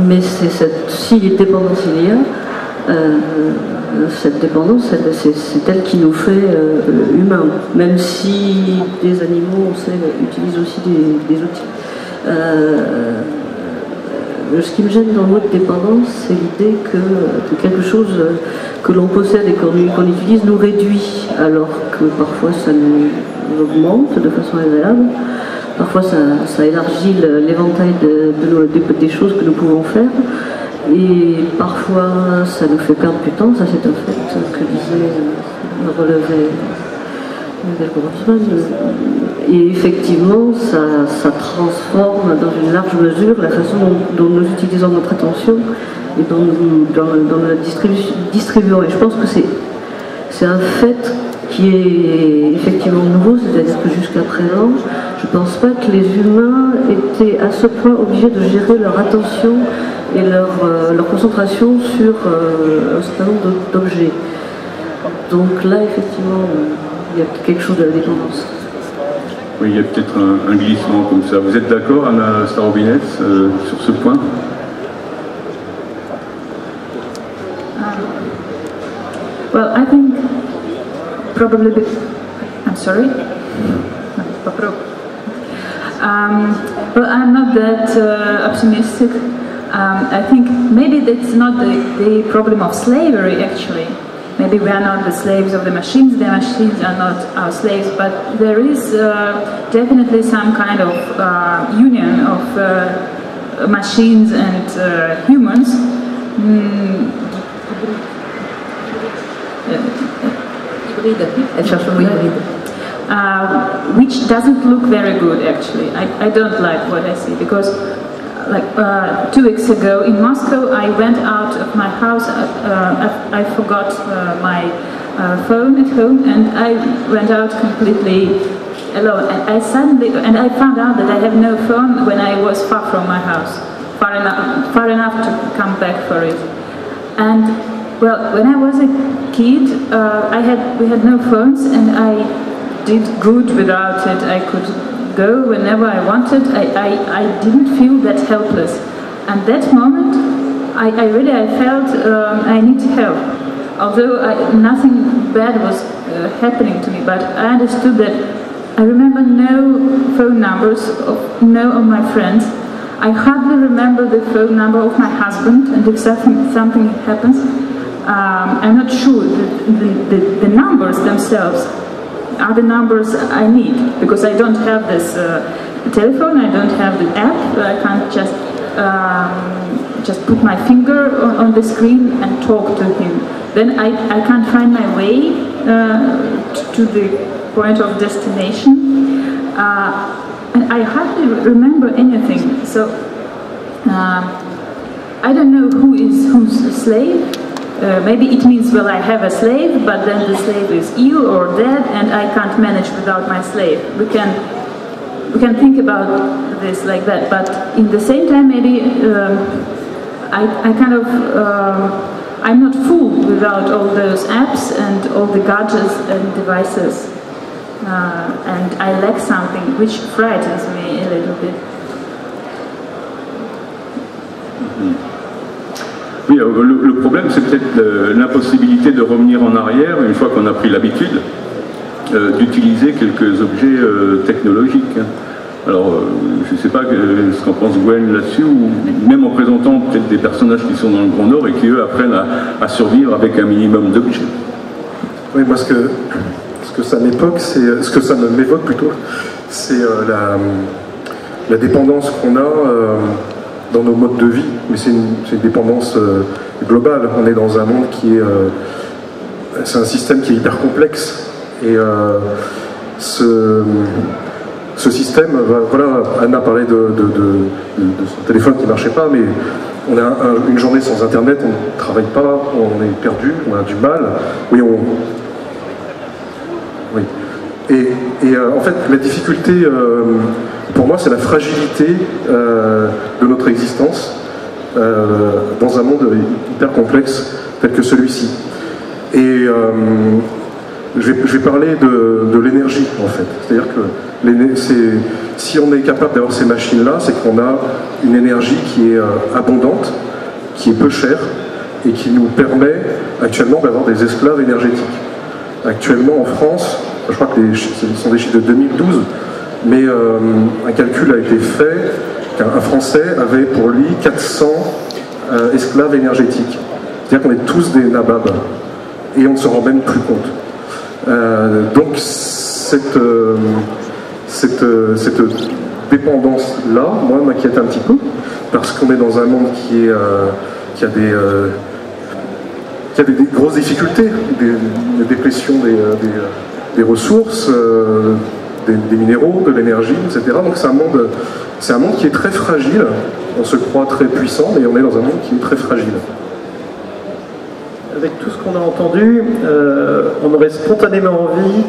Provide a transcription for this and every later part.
Mais s'il est dépendance il y a, cette dépendance, c'est elle qui nous fait humains, même si des animaux, on sait, utilisent aussi des outils. Ce qui me gêne dans le mot de dépendance, c'est l'idée que quelque chose que l'on possède et qu'on utilise nous réduit, alors que parfois ça nous augmente de façon agréable. Parfois ça élargit l'éventail des choses que nous pouvons faire. Et parfois, ça nous fait perdre du temps, ça c'est un fait que disait, relevait Grossman. Et effectivement, ça transforme dans une large mesure la façon dont nous utilisons notre attention et dont nous la distribuons. Et je pense que c'est un fait qui est effectivement nouveau, c'est-à-dire que jusqu'à présent, je ne pense pas que les humains étaient à ce point obligés de gérer leur attention et leur concentration sur un certain nombre d'objets. Donc là, effectivement, il y a quelque chose de la dépendance. Oui, il y a peut-être un glissement comme ça. Vous êtes d'accord, Anna Starobinets, sur ce point? Well, I think probably I'm sorry. Well, I'm not that optimistic. I think maybe that's not the problem of slavery, actually. Maybe we are not the slaves of the machines are not our slaves, but there is definitely some kind of union of machines and humans. Which doesn't look very good, actually. I don't like what I see, because like 2 weeks ago in Moscow, I went out of my house. I forgot my phone at home, and I went out completely alone. And I found out that I have no phone when I was far from my house, far enough to come back for it. And well, when I was a kid, we had no phones, and I did good without it. I could go whenever I wanted. I didn't feel that helpless. And that moment, I felt I need help. Although nothing bad was happening to me, but I understood that I remember no phone numbers of no of my friends. I hardly remember the phone number of my husband, and if something happens, I'm not sure the numbers themselves are the numbers I need, because I don't have this telephone, I don't have the app, I can't just put my finger on the screen and talk to him. Then I can't find my way to the point of destination, and I hardly remember anything. So I don't know who's a slave. Maybe it means, well, I have a slave, but then the slave is ill or dead, and I can't manage without my slave. We can think about this like that, but in the same time, maybe I kind of I'm not full without all those apps and all the gadgets and devices, and I lack something which frightens me a little bit. Oui, le problème, c'est peut-être l'impossibilité de revenir en arrière, une fois qu'on a pris l'habitude d'utiliser quelques objets technologiques. Alors, je ne sais pas ce qu'en pense Gwen là-dessus, ou même en présentant peut-être des personnages qui sont dans le Grand Nord et qui, eux, apprennent à survivre avec un minimum d'objets. Oui, moi, ce que ça m'évoque, c'est ce que ça m'évoque plutôt, c'est la dépendance qu'on a dans nos modes de vie, mais c'est une dépendance globale. On est dans un monde qui est... c'est un système qui est hyper complexe, et ce système, voilà, Anna parlait de son téléphone qui ne marchait pas, mais on a une journée sans Internet, on ne travaille pas, on est perdu, on a du mal. Oui, oui. Et en fait, la difficulté, pour moi, c'est la fragilité de notre existence dans un monde hyper complexe tel que celui-ci. Et je vais parler de l'énergie, en fait. C'est-à-dire que si on est capable d'avoir ces machines-là, c'est qu'on a une énergie qui est abondante, qui est peu chère, et qui nous permet actuellement d'avoir des esclaves énergétiques. Actuellement en France, je crois que ce sont des chiffres de 2012, mais un calcul a été fait qu'un Français avait pour lui 400 esclaves énergétiques. C'est-à-dire qu'on est tous des nababs, et on ne se rend même plus compte. Donc cette dépendance-là, moi, m'inquiète un petit peu, parce qu'on est dans un monde qui a des grosses difficultés, des déplétions des ressources, des minéraux, de l'énergie, etc. Donc c'est un monde qui est très fragile. On se croit très puissant, mais on est dans un monde qui est très fragile. Avec tout ce qu'on a entendu, on aurait spontanément envie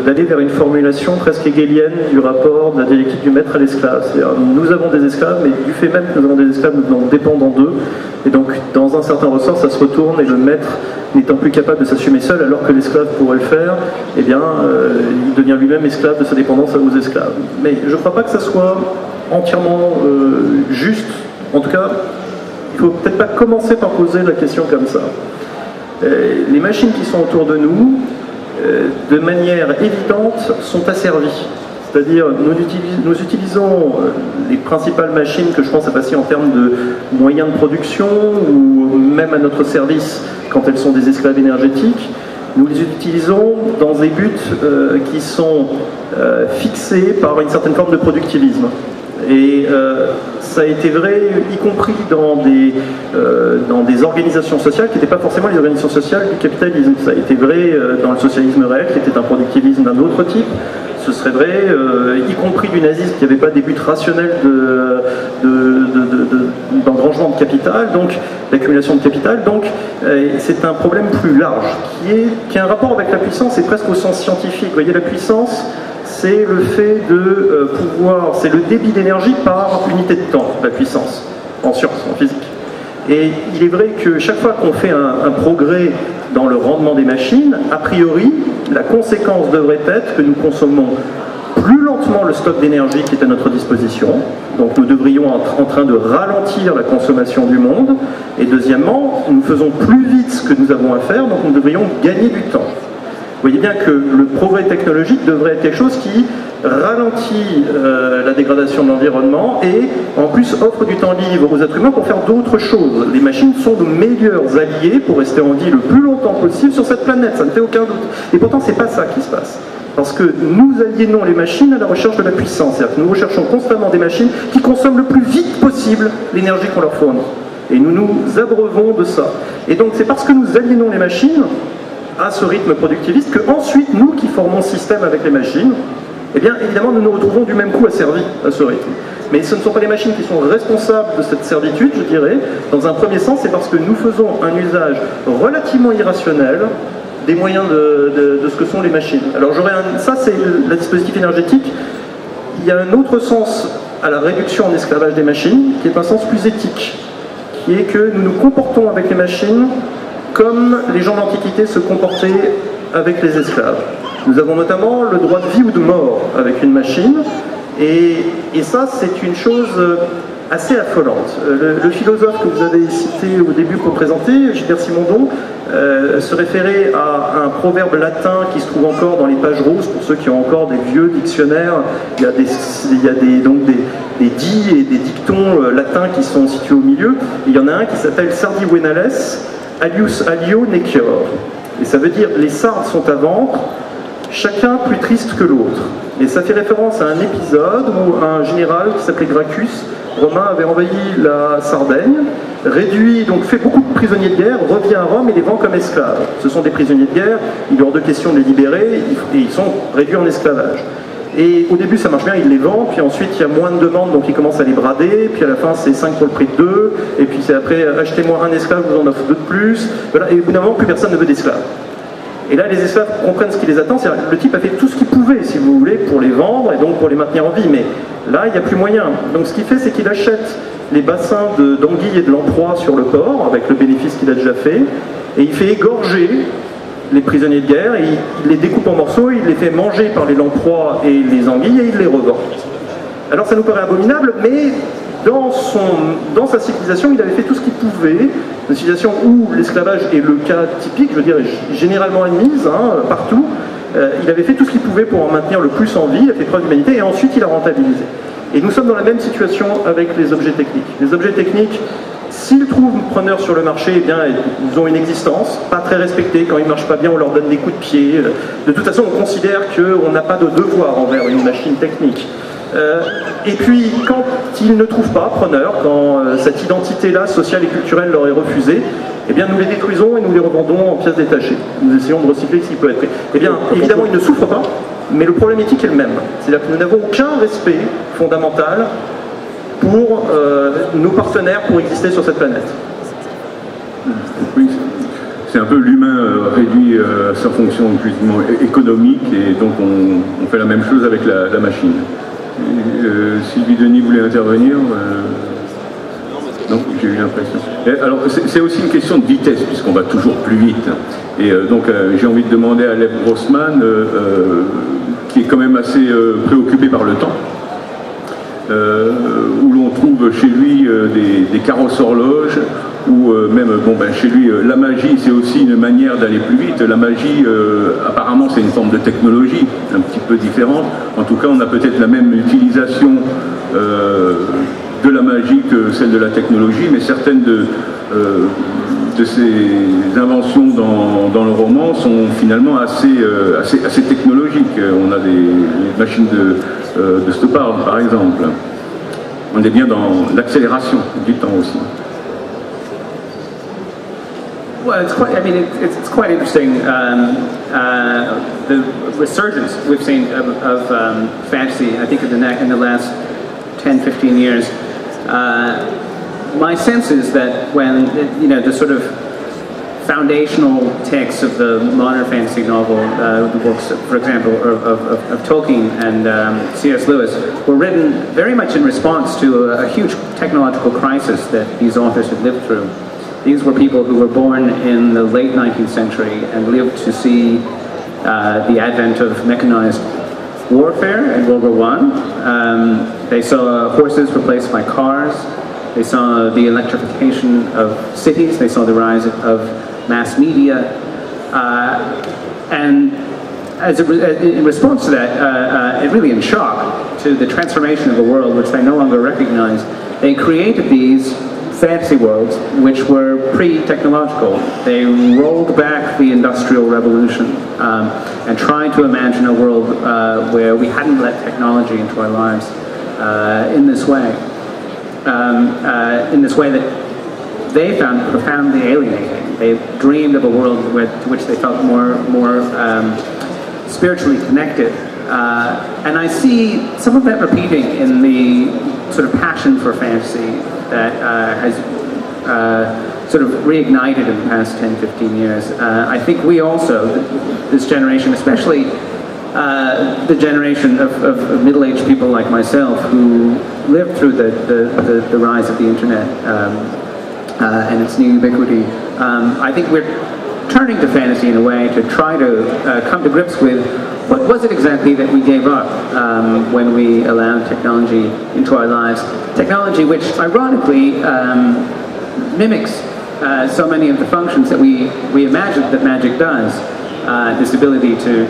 d'aller vers une formulation presque hegélienne du rapport de la dialectique du maître à l'esclave. C'est-à-dire, nous avons des esclaves, mais du fait même que nous avons des esclaves, nous en dépendons d'eux. Et donc, dans un certain ressort, ça se retourne et le maître, n'étant plus capable de s'assumer seul, alors que l'esclave pourrait le faire, eh bien, il devient lui-même esclave de sa dépendance aux esclaves. Mais je ne crois pas que ça soit entièrement juste. En tout cas, il ne faut peut-être pas commencer par poser la question comme ça. Les machines qui sont autour de nous, de manière évidente, sont asservies. C'est-à-dire, nous utilisons les principales machines que je pense à passer en termes de moyens de production, ou même à notre service quand elles sont des esclaves énergétiques. Nous les utilisons dans des buts qui sont fixés par une certaine forme de productivisme. Et ça a été vrai, y compris dans des organisations sociales qui n'étaient pas forcément les organisations sociales du capitalisme. Ça a été vrai dans le socialisme réel, qui était un productivisme d'un autre type. Ce serait vrai, y compris du nazisme, qui n'avait pas des buts rationnels d'engrangement de capital, donc d'accumulation de capital. Donc c'est un problème plus large, qui a un rapport avec la puissance et presque au sens scientifique. Vous voyez, la puissance, c'est le fait de pouvoir, c'est le débit d'énergie par unité de temps, la puissance, en sciences, en physique. Et il est vrai que chaque fois qu'on fait un progrès dans le rendement des machines, a priori, la conséquence devrait être que nous consommons plus lentement le stock d'énergie qui est à notre disposition. Donc nous devrions être en train de ralentir la consommation du monde. Et deuxièmement, nous faisons plus vite ce que nous avons à faire, donc nous devrions gagner du temps. Vous voyez bien que le progrès technologique devrait être quelque chose qui ralentit la dégradation de l'environnement et en plus offre du temps libre aux êtres humains pour faire d'autres choses. Les machines sont nos meilleurs alliés pour rester en vie le plus longtemps possible sur cette planète, ça ne fait aucun doute. Et pourtant, c'est pas ça qui se passe. Parce que nous aliénons les machines à la recherche de la puissance. C'est-à-dire que nous recherchons constamment des machines qui consomment le plus vite possible l'énergie qu'on leur fournit. Et nous nous abreuvons de ça. Et donc c'est parce que nous aliénons les machines à ce rythme productiviste que ensuite, nous qui formons ce système avec les machines, eh bien évidemment nous nous retrouvons du même coup asservis à ce rythme. Mais ce ne sont pas les machines qui sont responsables de cette servitude, je dirais. Dans un premier sens, c'est parce que nous faisons un usage relativement irrationnel des moyens de ce que sont les machines. Alors ça c'est le dispositif énergétique. Il y a un autre sens à la réduction en esclavage des machines, qui est un sens plus éthique, qui est que nous nous comportons avec les machines comme les gens de l'Antiquité se comportaient avec les esclaves. Nous avons notamment le droit de vie ou de mort avec une machine, et ça c'est une chose assez affolante. Le philosophe que vous avez cité au début pour présenter, Gilbert Simondon, se référait à un proverbe latin qui se trouve encore dans les pages roses, pour ceux qui ont encore des vieux dictionnaires. Il y a des dits et des dictons latins qui sont situés au milieu. Et il y en a un qui s'appelle Sardi Venales, alius alio necior. Et ça veut dire les sardes sont à vendre, chacun plus triste que l'autre. Et ça fait référence à un épisode où un général qui s'appelait Gracchus, romain, avait envahi la Sardaigne, réduit, donc fait beaucoup de prisonniers de guerre, revient à Rome et les vend comme esclaves. Ce sont des prisonniers de guerre, il est hors de question de les libérer, et ils sont réduits en esclavage. Et au début ça marche bien, il les vend, puis ensuite il y a moins de demandes, donc il commence à les brader, puis à la fin c'est 5 pour le prix de 2, et puis c'est après achetez-moi un esclave, vous en offre 2 de plus, voilà, et au bout d'un moment plus personne ne veut d'esclaves. Et là les esclaves comprennent ce qui les attend, c'est-à-dire le type a fait tout ce qu'il pouvait, si vous voulez, pour les vendre et donc pour les maintenir en vie, mais là il n'y a plus moyen. Donc ce qu'il fait, c'est qu'il achète les bassins d'anguilles et de lamproie sur le port, avec le bénéfice qu'il a déjà fait, et il fait égorger les prisonniers de guerre, et il les découpe en morceaux, il les fait manger par les lamproies et les anguilles, et il les revend. Alors ça nous paraît abominable, mais dans sa civilisation, il avait fait tout ce qu'il pouvait. Une civilisation où l'esclavage est le cas typique, je veux dire, généralement admise, partout. Il avait fait tout ce qu'il pouvait pour en maintenir le plus en vie, il a fait preuve d'humanité, et ensuite il a rentabilisé. Et nous sommes dans la même situation avec les objets techniques. Les objets techniques, s'ils trouvent preneurs sur le marché, eh bien, ils ont une existence, pas très respectée. Quand ils ne marchent pas bien, on leur donne des coups de pied. De toute façon, on considère qu'on n'a pas de devoir envers une machine technique. Et puis, quand ils ne trouvent pas preneur, quand cette identité-là, sociale et culturelle, leur est refusée, eh bien, nous les détruisons et nous les revendons en pièces détachées. Nous essayons de recycler ce qui peut être fait. Eh bien, évidemment, ils ne souffrent pas, mais le problème éthique est le même. C'est-à-dire que nous n'avons aucun respect fondamental pour nos partenaires pour exister sur cette planète. Oui, c'est un peu l'humain réduit à sa fonction justement économique, et donc on fait la même chose avec la machine. Sylvie Denis voulait intervenir. Non, j'ai eu l'impression. Alors, c'est aussi une question de vitesse, puisqu'on va toujours plus vite. Et donc, j'ai envie de demander à Lev Grossman, qui est quand même assez préoccupé par le temps, où l'on trouve chez lui des carrosses horloges, ou même, chez lui, la magie, c'est aussi une manière d'aller plus vite. La magie, apparemment, c'est une forme de technologie, un petit peu différente. En tout cas, on a peut-être la même utilisation de la magie que celle de la technologie, mais certaines de ces inventions dans le roman sont finalement assez technologiques. On a des machines de stoppage, par exemple. On est bien dans l'accélération du temps aussi. Well, it's quite. I mean, it's quite interesting. The resurgence we've seen of fantasy. I think in the last 10, 15 years. My sense is that when the sort of foundational texts of the modern fantasy novel, the books, for example, of Tolkien and C.S. Lewis, were written very much in response to a huge technological crisis that these authors had lived through. These were people who were born in the late 19th century and lived to see the advent of mechanized warfare in World War I. They saw horses replaced by cars. They saw the electrification of cities. They saw the rise of mass media. And in response to that, really in shock to the transformation of a world which they no longer recognized, they created these fantasy worlds which were pre-technological. They rolled back the Industrial Revolution and tried to imagine a world where we hadn't let technology into our lives in this way that they found profoundly alienating. They dreamed of a world to which they felt more spiritually connected. And I see some of that repeating in the sort of passion for fantasy that has sort of reignited in the past 10, 15 years. I think we also, this generation, especially the generation of middle-aged people like myself who lived through the rise of the internet and its new ubiquity, I think we're turning to fantasy in a way to try to come to grips with what was it exactly that we gave up when we allowed technology into our lives? Technology which, ironically, mimics so many of the functions that we imagined that magic does. This ability to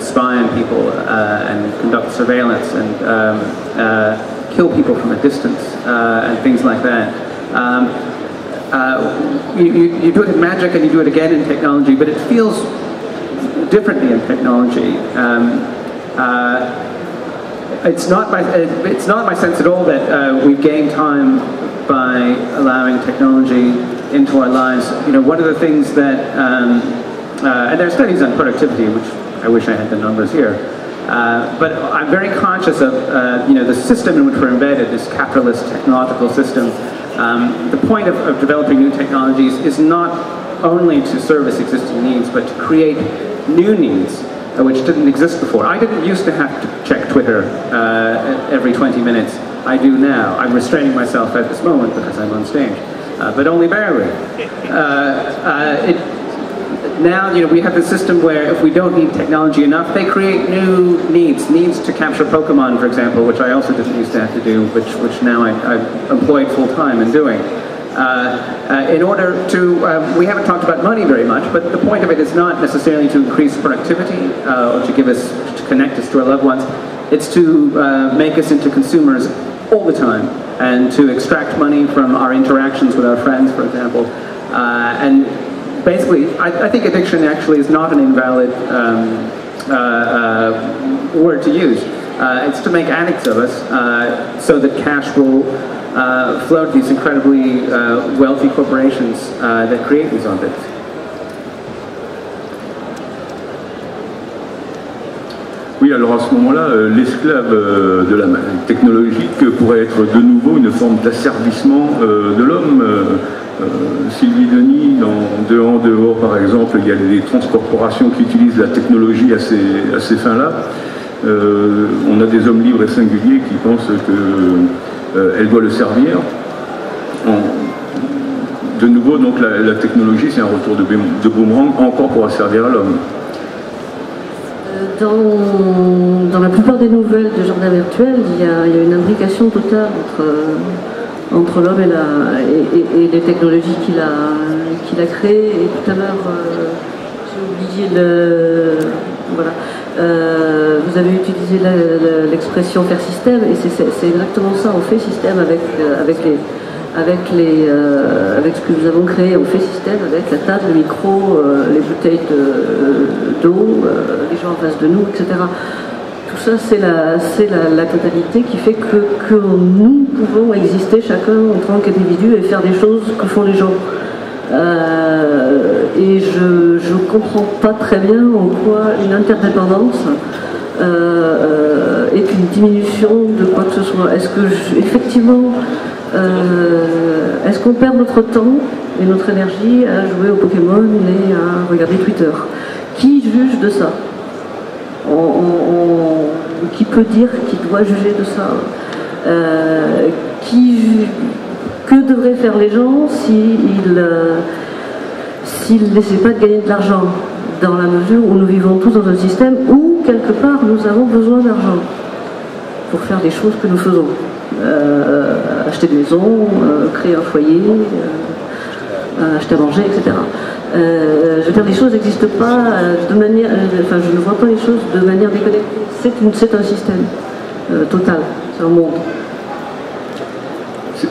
spy on people and conduct surveillance and kill people from a distance and things like that. You do it in magic and you do it again in technology, but it feels differently in technology. It's not my sense at all that we've gained time by allowing technology into our lives. One of the things that, and there are studies on productivity, which I wish I had the numbers here, but I'm very conscious of the system in which we're embedded, this capitalist technological system. The point of developing new technologies is not only to service existing needs, but to create new needs which didn't exist before. I didn't used to have to check Twitter every 20 minutes. I do now. I'm restraining myself at this moment because I'm on stage, but only barely. now, we have a system where if we don't need technology enough, they create new needs to capture Pokemon, for example, which I also didn't used to have to do, which now I'm employed full-time in doing. In order to, we haven't talked about money very much, but the point of it is not necessarily to increase productivity or to connect us to our loved ones. It's to make us into consumers all the time and to extract money from our interactions with our friends, for example. And basically, I think addiction actually is not an invalid word to use. It's to make addicts of us so that cash will flow to these incredibly wealthy corporations that create these objects. Oui, alors à ce moment-là, l'esclave de la technologique pourrait être de nouveau une forme d'asservissement de l'homme. Sylvie Denis, dans De en dehors par exemple, il y a des transcorporations qui utilisent la technologie à ces fins-là. On a des hommes libres et singuliers qui pensent qu'elle doit le servir. De nouveau, donc la technologie, c'est un retour de boomerang encore pour asservir à l'homme. Dans la plupart des nouvelles de Jardin Virtuel, il y a une imbrication totale entre l'homme et les technologies qu'il a créées. Et tout à l'heure, j'ai oublié voilà. Vous avez utilisé l'expression faire système, et c'est exactement ça. On fait système avec ce que nous avons créé. On fait système avec la table, le micro, les bouteilles d'eau, les gens en face de nous, etc. Tout ça, c'est la totalité qui fait que nous pouvons exister chacun en tant qu'individu et faire des choses que font les gens. Et je ne comprends pas très bien en quoi une interdépendance est une diminution de quoi que ce soit. Est-ce que effectivement, est-ce qu'on perd notre temps et notre énergie à jouer au Pokémon et à regarder Twitter? Qui juge de ça? Qui peut dire qui doit juger de ça? Que devraient faire les gens s'ils ne laissaient pas de gagner de l'argent, dans la mesure où nous vivons tous dans un système où, quelque part, nous avons besoin d'argent pour faire les choses que nous faisons. Acheter une maison, créer un foyer, acheter à manger, etc. Je veux dire, les choses n'existent pas de manière... Enfin, je ne vois pas les choses de manière déconnectée. C'est un système total, c'est un monde.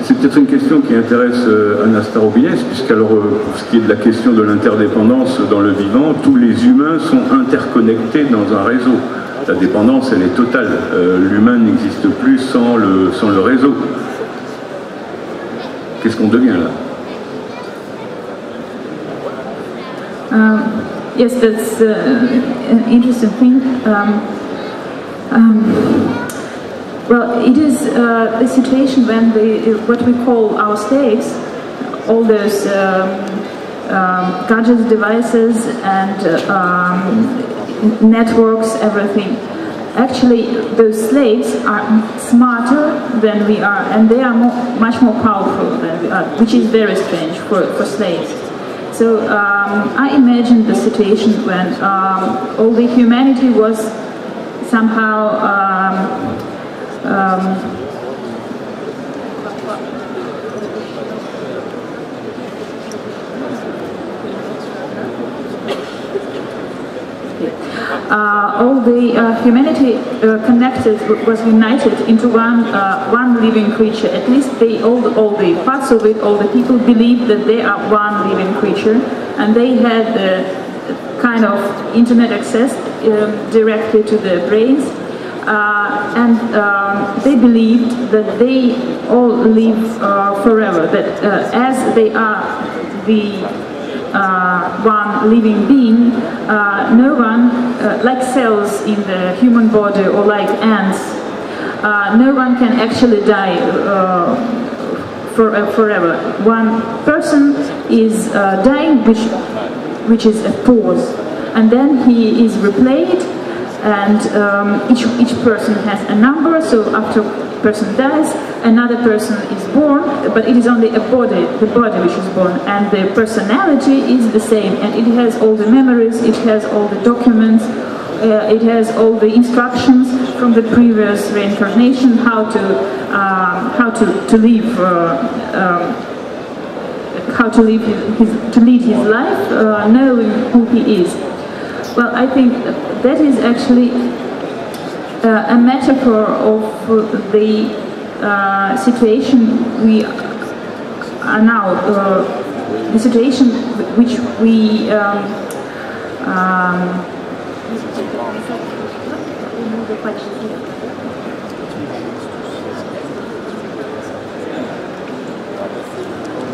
C'est peut-être une question qui intéresse Anna Starobiès, puisqu'alors, pour ce qui est de la question de l'interdépendance dans le vivant, tous les humains sont interconnectés dans un réseau. La dépendance, elle est totale. L'humain n'existe plus sans le réseau. Qu'est-ce qu'on devient là? Yes, that's an interesting thing. Well, it is a situation when what we call our slaves, all those gadget devices and networks, everything. Actually, those slaves are smarter than we are, and they are much more powerful than we are, which is very strange for slaves. So I imagine the situation when all the humanity was somehow all the humanity connected, was united into one living creature. At least all the parts of it, all the people believed that they are one living creature, and they had kind of internet access directly to their brains. And they believed that they all live forever, that as they are the one living being, no one, like cells in the human body or like ants, no one can actually die forever. One person is dying, which is a pause, and then he is replayed. And each person has a number, so after person dies, another person is born, but it is only the body which is born, and the personality is the same, and it has all the memories, it has all the documents, it has all the instructions from the previous reincarnation, how to live, to lead his life, knowing who he is. Well, I think that is actually a metaphor of the situation we are now, the situation which we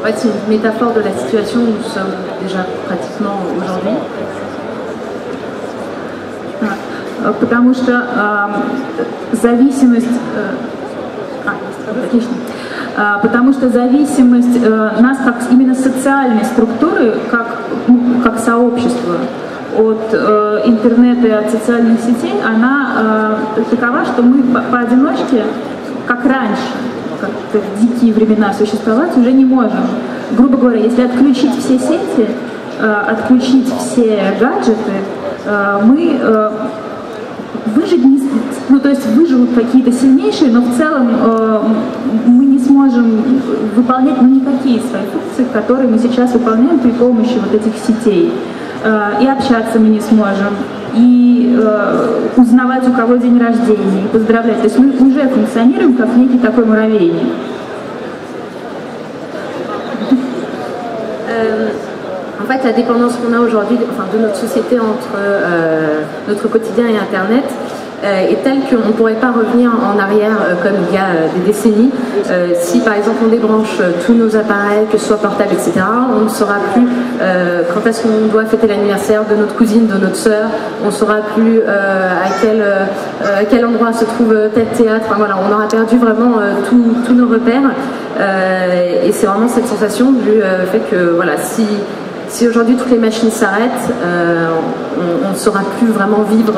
Ouais, c'est une métaphore de la situation où nous sommes déjà pratiquement aujourd'hui. Потому что зависимость, потому что зависимость нас как именно социальной структуры, как сообщества от интернета и от социальных сетей, она такова, что мы поодиночке, как раньше, как в дикие времена существовать уже не можем. Грубо говоря, если отключить все сети, отключить все гаджеты, мы выжить не, ну то есть выживут какие-то сильнейшие, но в целом мы не сможем выполнять никакие свои функции, которые мы сейчас выполняем при помощи вот этих сетей. И общаться мы не сможем, и узнавать, у кого день рождения, и поздравлять. То есть мы уже функционируем как некий такой муравейник. En fait, la dépendance qu'on a aujourd'hui de notre société entre notre quotidien et Internet est telle qu'on ne pourrait pas revenir en arrière comme il y a des décennies. Si par exemple on débranche tous nos appareils, que ce soit portables, etc., on ne saura plus quand est-ce qu'on doit fêter l'anniversaire de notre cousine, de notre sœur, on ne saura plus à quel endroit se trouve tel théâtre. Enfin, voilà, on aura perdu vraiment tous nos repères. Et c'est vraiment cette sensation du fait que voilà, si aujourd'hui toutes les machines s'arrêtent, on ne saura plus vraiment vivre.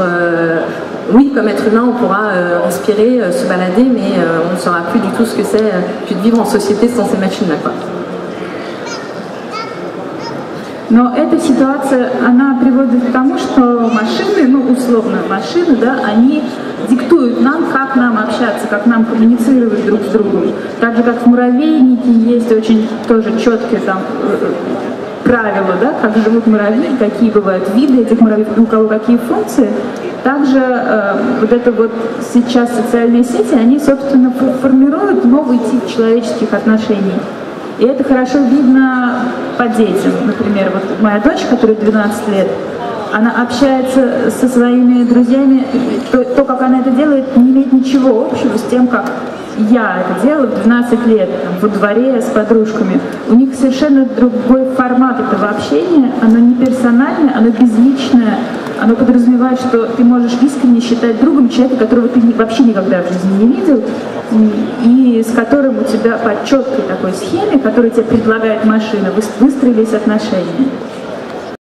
Oui, comme être humain, on pourra respirer, se balader, mais on ne saura plus du tout ce que c'est de vivre en société sans ces machines-là, quoi. Но эта ситуация, она приводит к тому, что машины, ну условно машины, да, они диктуют нам, как нам общаться, как нам коммуницировать друг с другом. Так же, как в муравейнике есть очень тоже четкие там правила, да, как живут муравьи, какие бывают виды этих муравьев, у кого какие функции. Также вот это вот сейчас социальные сети, они, собственно, формируют новый тип человеческих отношений. И это хорошо видно по детям. Например, вот моя дочь, которой 12 лет, она общается со своими друзьями, то, как она это делает, не имеет ничего общего с тем, как я это делаю в 12 лет, там, во дворе с подружками. У них совершенно другой формат этого общения, оно не персональное, оно безличное, оно подразумевает, что ты можешь искренне считать другом человека, которого ты вообще никогда в жизни не видел, и с которым у тебя по четкой такой схеме, которую тебе предлагает машина, выстроились отношения.